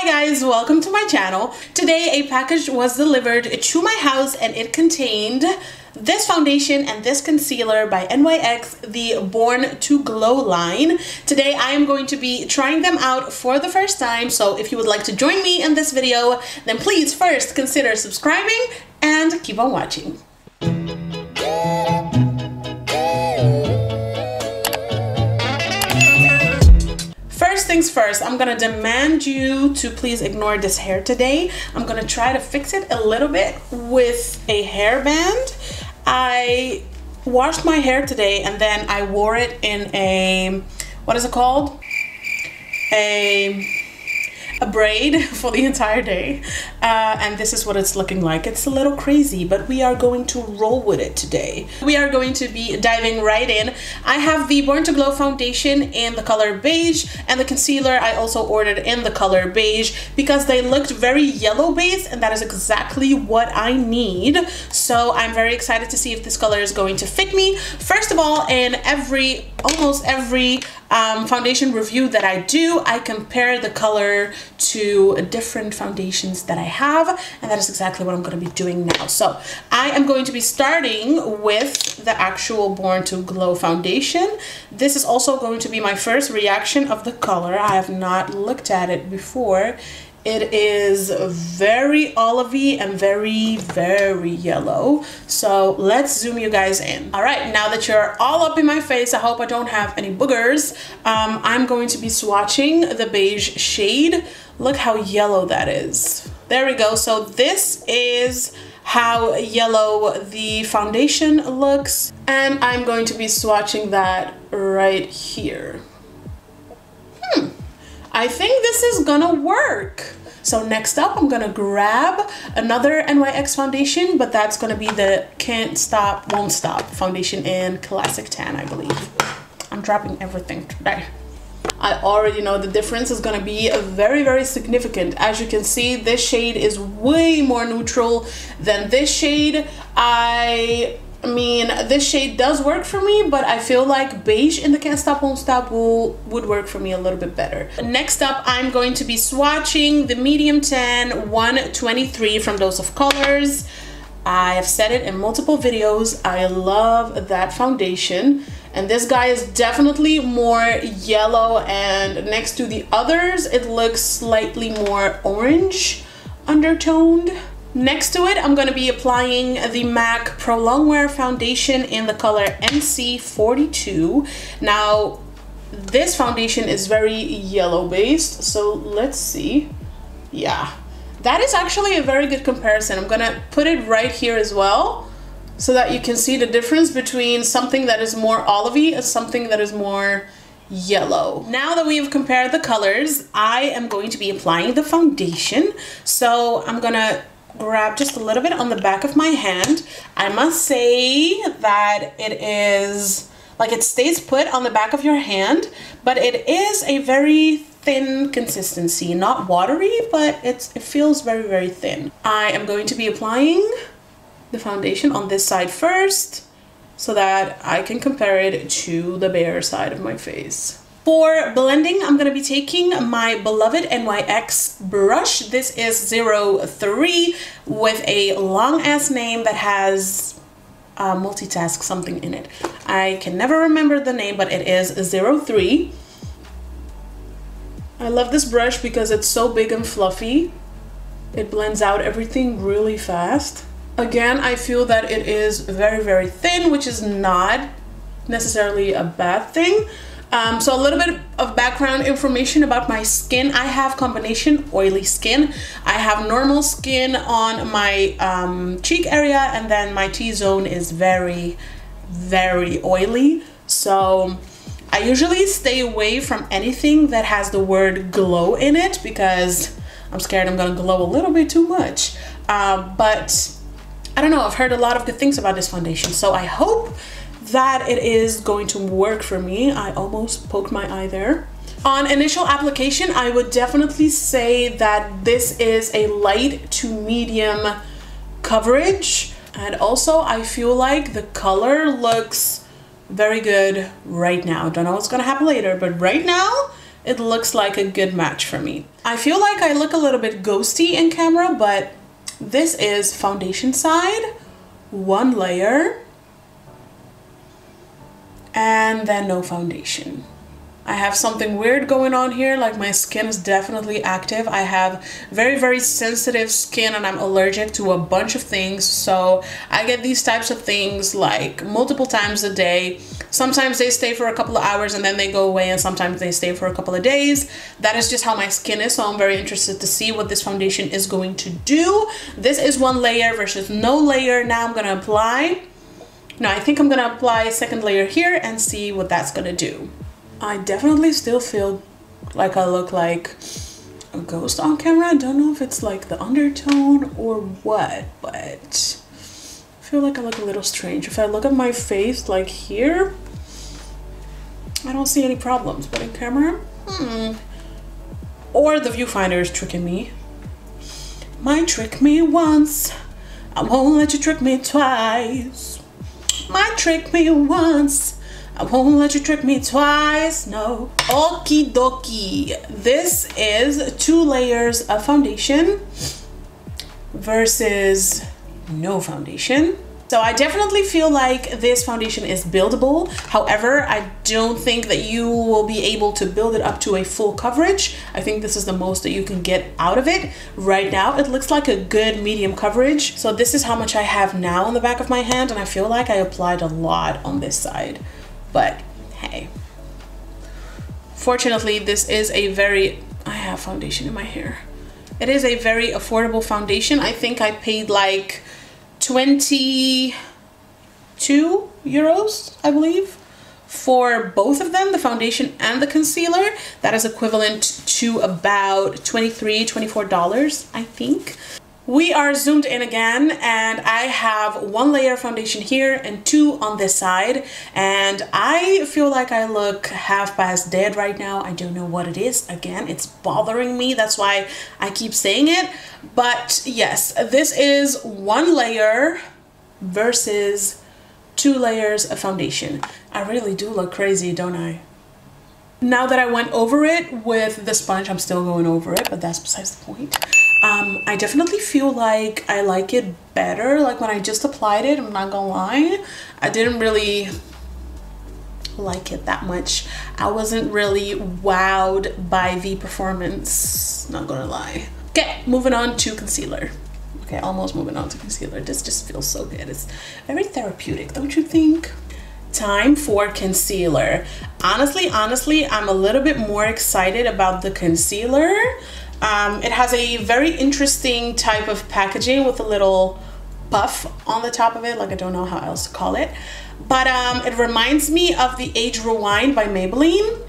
guys, welcome to my channel. Today a package was delivered to my house and it contained this foundation and this concealer by NYX, the Born to Glow line. Today I am going to be trying them out for the first time, so if you would like to join me in this video, then please first consider subscribing and keep on watching. First things first, I'm gonna demand you to please ignore this hair today. I'm gonna try to fix it a little bit with a hairband. I washed my hair today and then I wore it in a, what is it called? A braid for the entire day, and this is what it's looking like. It's a little crazy, but we are going to roll with it today. We are going to be diving right in. I have the Born to Glow foundation in the color beige, and the concealer I also ordered in the color beige because they looked very yellow based, and that is exactly what I need. So I'm very excited to see if this color is going to fit me. First of all, in almost every foundation review that I do, I compare the color to different foundations that I have, and that is exactly what I'm going to be doing now. So I am going to be starting with the actual Born to Glow foundation. This is also going to be my first reaction of the color. I have not looked at it before. It is very olivey and very, very yellow. So let's zoom you guys in. All right, now that you're all up in my face, I hope I don't have any boogers. I'm going to be swatching the beige shade. Look how yellow that is. There we go. So this is how yellow the foundation looks. And I'm going to be swatching that right here. I think this is gonna work. So next up, I'm gonna grab another NYX foundation, but that's gonna be the Can't Stop, Won't Stop foundation in Classic Tan, I believe. I'm dropping everything today. I already know the difference is gonna be very, very significant. As you can see, this shade is way more neutral than this shade. I mean, this shade does work for me, but I feel like beige in the Can't Stop, Won't Stop would work for me a little bit better. Next up, I'm going to be swatching the Medium Tan 123 from Dose of Colors. I have said it in multiple videos. I love that foundation. And this guy is definitely more yellow, and next to the others, it looks slightly more orange undertoned. Next to it, I'm going to be applying the MAC Pro Longwear foundation in the color NC42. Now, this foundation is very yellow based, so let's see. Yeah, that is actually a very good comparison. I'm going to put it right here as well so that you can see the difference between something that is more olivey and something that is more yellow. Now that we've compared the colors, I am going to be applying the foundation. So I'm going to grab just a little bit on the back of my hand. I must say that it is like it stays put on the back of your hand, but it is a very thin consistency, not watery, but it feels very, very thin. I am going to be applying the foundation on this side first so that I can compare it to the bare side of my face. For blending, I'm going to be taking my beloved NYX brush. This is 03 with a long ass name that has multitask something in it. I can never remember the name, but it is 03. I love this brush because it's so big and fluffy. It blends out everything really fast. Again, I feel that it is very, very thin, which is not necessarily a bad thing. So a little bit of background information about my skin. I have combination oily skin. I have normal skin on my cheek area, and then my T-zone is very, very oily. So I usually stay away from anything that has the word glow in it because I'm scared I'm gonna glow a little bit too much. But I don't know, I've heard a lot of good things about this foundation, so I hope that it is going to work for me. I almost poked my eye there. On initial application, I would definitely say that this is a light to medium coverage, and also I feel like the color looks very good right now. Don't know what's gonna happen later, but right now it looks like a good match for me. I feel like I look a little bit ghosty in camera, but this is foundation side, one layer, and then no foundation. I have something weird going on here, like my skin is definitely active. I have very, very sensitive skin and I'm allergic to a bunch of things. So I get these types of things like multiple times a day. Sometimes they stay for a couple of hours and then they go away, and sometimes they stay for a couple of days. That is just how my skin is. So I'm very interested to see what this foundation is going to do. This is one layer versus no layer. Now I'm gonna apply. No, I think I'm gonna apply a second layer here and see what that's gonna do. I definitely still feel like I look like a ghost on camera. I don't know if it's like the undertone or what, but I feel like I look a little strange. If I look at my face like here, I don't see any problems, but in camera, or the viewfinder is tricking me. Might trick me once, I won't let you trick me twice. Might trick me once, I won't let you trick me twice, no. Okie dokie. This is 2 layers of foundation versus no foundation. So I definitely feel like this foundation is buildable. However, I don't think that you will be able to build it up to a full coverage. I think this is the most that you can get out of it. Right now, it looks like a good medium coverage. So this is how much I have now on the back of my hand, and I feel like I applied a lot on this side. But hey, fortunately, this is a very, I have foundation in my hair. It is a very affordable foundation. I think I paid like 22 euros, I believe, for both of them, the foundation and the concealer. That is equivalent to about $23, $24, I think. We are zoomed in again, and I have 1 layer of foundation here and 2 on this side, and I feel like I look half past dead right now. I don't know what it is. Again, it's bothering me. That's why I keep saying it. But yes, this is 1 layer versus 2 layers of foundation. I really do look crazy, don't I? Now that I went over it with the sponge, I'm still going over it, but that's besides the point. I definitely feel like I like it better. Like when I just applied it, I'm not gonna lie, I didn't really like it that much. I wasn't really wowed by the performance, not gonna lie. Okay, moving on to concealer. Okay, almost moving on to concealer. This just feels so good. It's very therapeutic, don't you think? Time for concealer. Honestly, I'm a little bit more excited about the concealer. It has a very interesting type of packaging with a little puff on the top of it. Like, I don't know how else to call it. But it reminds me of the Age Rewind by Maybelline.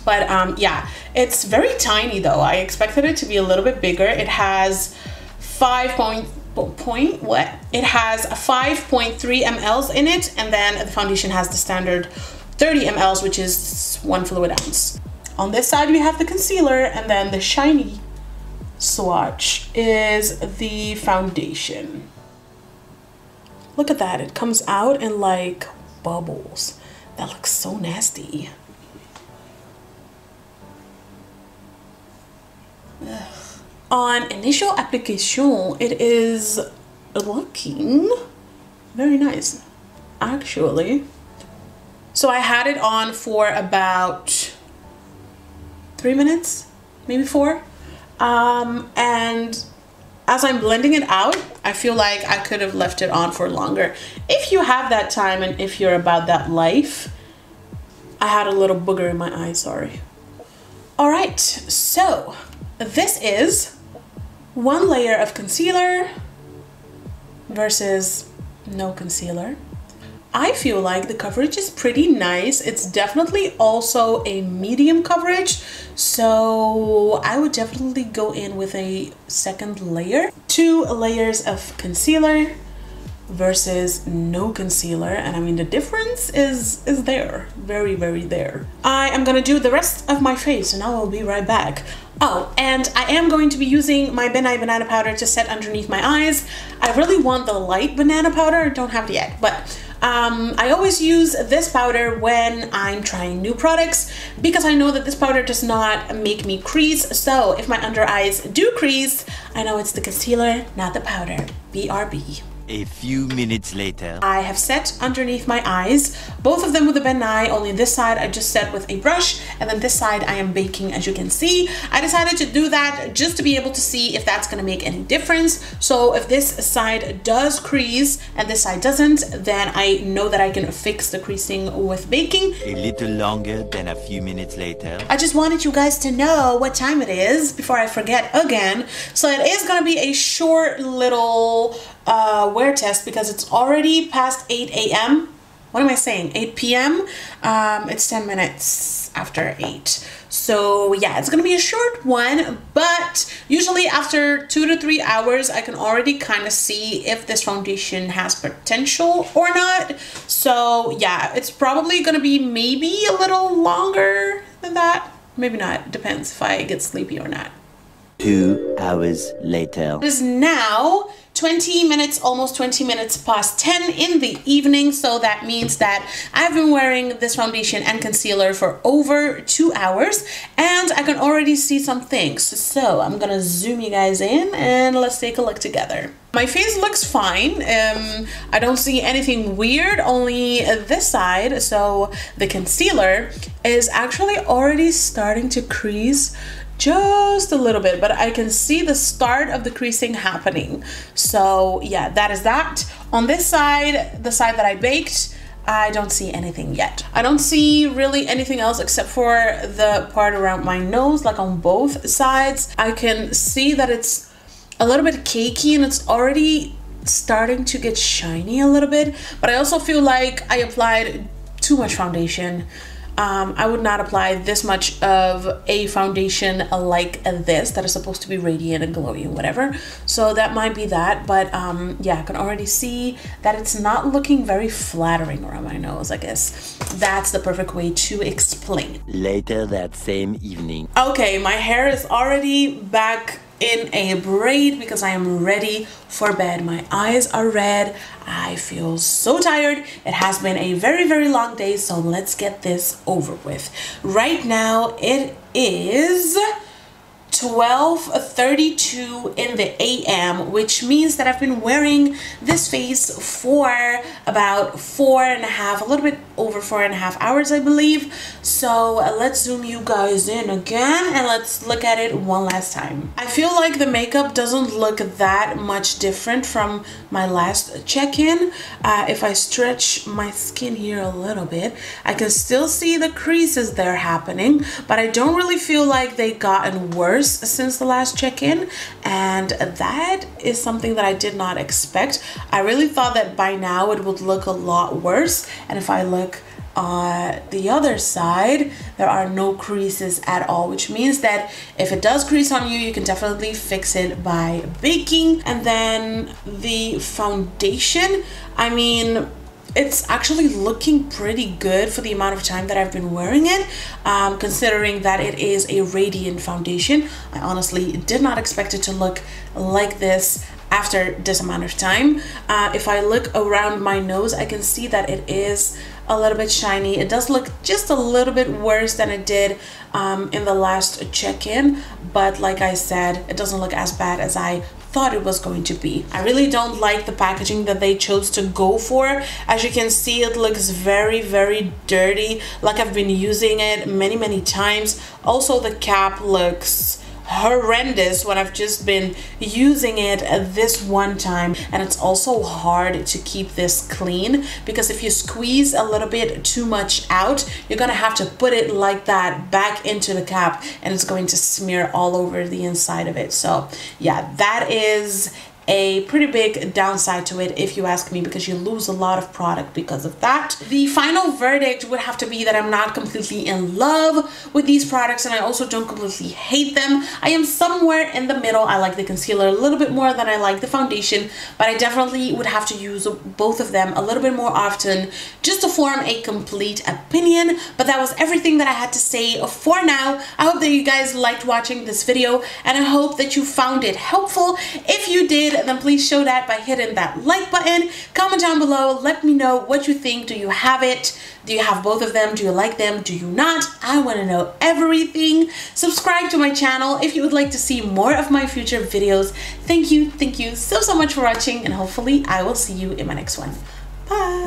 But yeah, it's very tiny though. I expected it to be a little bit bigger. It has 5.3 mls in it, and then the foundation has the standard 30 mls, which is 1 fluid ounce. On this side we have the concealer, and then the shiny swatch is the foundation. Look at that, it comes out in like bubbles. That looks so nasty. Ugh. On initial application, it is looking very nice, actually. So I had it on for about 3 minutes, maybe 4. And as I'm blending it out, I feel like I could have left it on for longer. If you have that time and if you're about that life. I had a little booger in my eye, sorry. All right, so this is 1 layer of concealer versus no concealer. I feel like the coverage is pretty nice. It's definitely also a medium coverage, so I would definitely go in with a second layer. 2 layers of concealer versus no concealer, and I mean the difference is there, very there. I am gonna do the rest of my face and I will be right back. Oh, and I am going to be using my Benai banana powder to set underneath my eyes. I really want the light banana powder, don't have it yet, but I always use this powder when I'm trying new products because I know that this powder does not make me crease. So if my under eyes do crease, I know it's the concealer, not the powder. BRB. A few minutes later. I have set underneath my eyes, both of them with a Ben Nye, only this side I just set with a brush, and then this side I am baking, as you can see. I decided to do that just to be able to see if that's gonna make any difference. So if this side does crease and this side doesn't, then I know that I can fix the creasing with baking. A little longer than a few minutes later. I just wanted you guys to know what time it is before I forget again. So it is gonna be a short little wear test because it's already past 8 a.m. What am I saying? 8 p.m. It's 10 minutes after 8. So yeah, it's gonna be a short one, but usually after 2 to 3 hours, I can already kind of see if this foundation has potential or not. So yeah, it's probably gonna be maybe a little longer than that. Maybe not, depends if I get sleepy or not. 2 hours later. It is now 20 minutes, almost 20 minutes past 10 in the evening. So that means that I've been wearing this foundation and concealer for over 2 hours and I can already see some things. So I'm gonna zoom you guys in and let's take a look together. My face looks fine. I don't see anything weird, only this side. So the concealer is actually already starting to crease just a little bit, but I can see the start of the creasing happening. So yeah, that is that. On this side, the side that I baked, I don't see anything yet. I don't see really anything else except for the part around my nose, like on both sides. I can see that it's a little bit cakey and it's already starting to get shiny a little bit, but I also feel like I applied too much foundation. I would not apply this much of a foundation like this that is supposed to be radiant and glowy and whatever. So that might be that, but yeah, I can already see that it's not looking very flattering around my nose. I guess that's the perfect way to explain. Later that same evening. Okay, my hair is already back in a braid because I am ready for bed. My eyes are red. I feel so tired. It has been a very, very long day, so let's get this over with. Right now it is 12:32 in the AM, which means that I've been wearing this face for about 4.5, a little bit over 4.5 hours, I believe. So let's zoom you guys in again and let's look at it one last time. I feel like the makeup doesn't look that much different from my last check-in. If I stretch my skin here a little bit, I can still see the creases there happening, but I don't really feel like they gotten worse since the last check-in, and that is something that I did not expect. I really thought that by now it would look a lot worse, and if I look on the other side, there are no creases at all, which means that if it does crease on you, you can definitely fix it by baking. And then the foundation, I mean, it's actually looking pretty good for the amount of time that I've been wearing it, considering that it is a radiant foundation. I honestly did not expect it to look like this after this amount of time. If I look around my nose, I can see that it is a little bit shiny. It does look just a little bit worse than it did in the last check-in, but like I said, it doesn't look as bad as I thought it was going to be. I really don't like the packaging that they chose to go for. As you can see, it looks very, very dirty, like I've been using it many times. Also, the cap looks horrendous when I've just been using it this one time, and it's also hard to keep this clean because if you squeeze a little bit too much out, you're gonna have to put it like that back into the cap and it's going to smear all over the inside of it. So yeah, that is a pretty big downside to it if you ask me, because you lose a lot of product because of that. The final verdict would have to be that I'm not completely in love with these products, and I also don't completely hate them. I am somewhere in the middle. I like the concealer a little bit more than I like the foundation, but I definitely would have to use both of them a little bit more often just to form a complete opinion. But that was everything that I had to say for now. I hope that you guys liked watching this video, and I hope that you found it helpful. If you did, then please show that by hitting that like button. Comment down below, let me know what you think. Do you have it? Do you have both of them? Do you like them? Do you not? I want to know everything. Subscribe to my channel if you would like to see more of my future videos. Thank you so much for watching, and hopefully I will see you in my next one. Bye.